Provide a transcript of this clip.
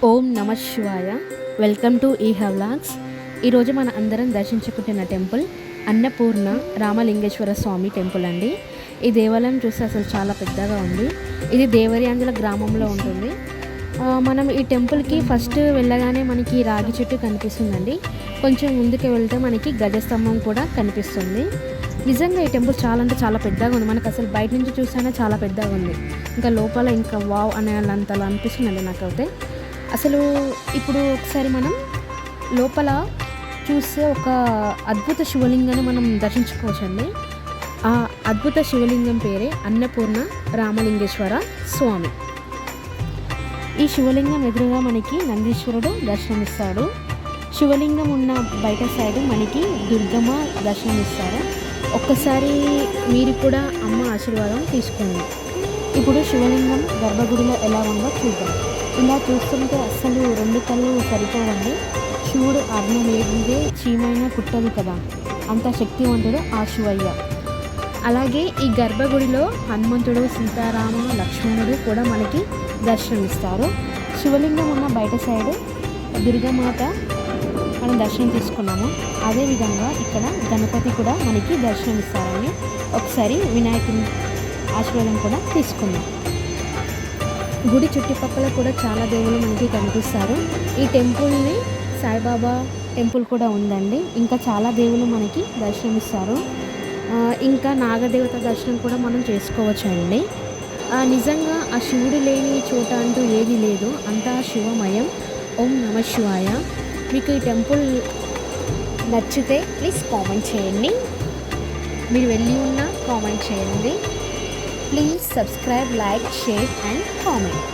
ఓం నమ శివాయ. Welcome to Eeha vlogs. ఈరోజు మన అందరం దర్శించుకుంటున్న టెంపుల్ అన్నపూర్ణ రామలింగేశ్వర స్వామి టెంపుల్ అండి. ఈ దేవాలయం చూస్తే అసలు చాలా పెద్దగా ఉంది. ఇది దేవరియాంజల గ్రామంలో ఉంటుంది. మనం ఈ టెంపుల్కి ఫస్ట్ వెళ్ళగానే మనకి రాగి చెట్టు కనిపిస్తుందండి. కొంచెం ముందుకు వెళ్తే మనకి గజస్తంభం కూడా కనిపిస్తుంది. నిజంగా ఈ టెంపుల్ చాలా అంటే చాలా పెద్దగా ఉంది. మనకు అసలు బయట నుంచి చూస్తేనే చాలా పెద్దగా ఉంది. ఇంకా లోపల ఇంకా వావ్ అనే అంతలా అనిపిస్తుందండి నాకైతే. అసలు ఇప్పుడు ఒకసారి మనం లోపల చూస్తే ఒక అద్భుత శివలింగాన్ని మనం దర్శించుకోవచ్చండి. ఆ అద్భుత శివలింగం పేరే అన్నపూర్ణ రామలింగేశ్వర స్వామి. ఈ శివలింగం ఎదురుగా మనకి నందీశ్వరుడు దర్శనమిస్తాడు. శివలింగం ఉన్న బయట సైడ్ మనకి దుర్గమ్మ దర్శనమిస్తారు. ఒక్కసారి మీరు కూడా అమ్మ ఆశీర్వాదం తీసుకోండి. ఇప్పుడు శివలింగం గర్భగుడిలో ఎలా ఉందో చూద్దాం. ఇలా చూస్తుంటే అస్సలు రెండు కళ్ళు సరిపోవండి. శివుడు ఆజ్ఞ లేనిదే చీమైనా పుట్టదు కదా, అంత శక్తివంతుడు ఆ శివయ్య. అలాగే ఈ గర్భగుడిలో హనుమంతుడు, సీతారామ, లక్ష్మణుడు కూడా మనకి దర్శనమిస్తారు. శివలింగం ఉన్న బయట సైడు దుర్గామాత మనం దర్శనం తీసుకున్నాము. అదేవిధంగా ఇక్కడ గణపతి కూడా మనకి దర్శనమిస్తారని ఒకసారి వినాయకుని ఆశీర్వాదం కూడా తీసుకున్నాం. గుడి చుట్టుపక్కల కూడా చాలా దేవుళ్ళు మనకి కనిపిస్తారు. ఈ టెంపుల్ని సాయిబాబా టెంపుల్ కూడా ఉందండి. ఇంకా చాలా దేవుళ్ళు మనకి దర్శనమిస్తారు. ఇంకా నాగదేవత దర్శనం కూడా మనం చేసుకోవచ్చు అండి. నిజంగా ఆ శివుడు లేని చోట అంటూ ఏది లేదు, అంతా శివమయం. ఓం నమ శివాయ. మీకు ఈ టెంపుల్ నచ్చితే ప్లీజ్ కామెంట్ చేయండి. మీరు వెళ్ళి ఉన్నా కామెంట్ చేయండి. Please subscribe, like, share and comment.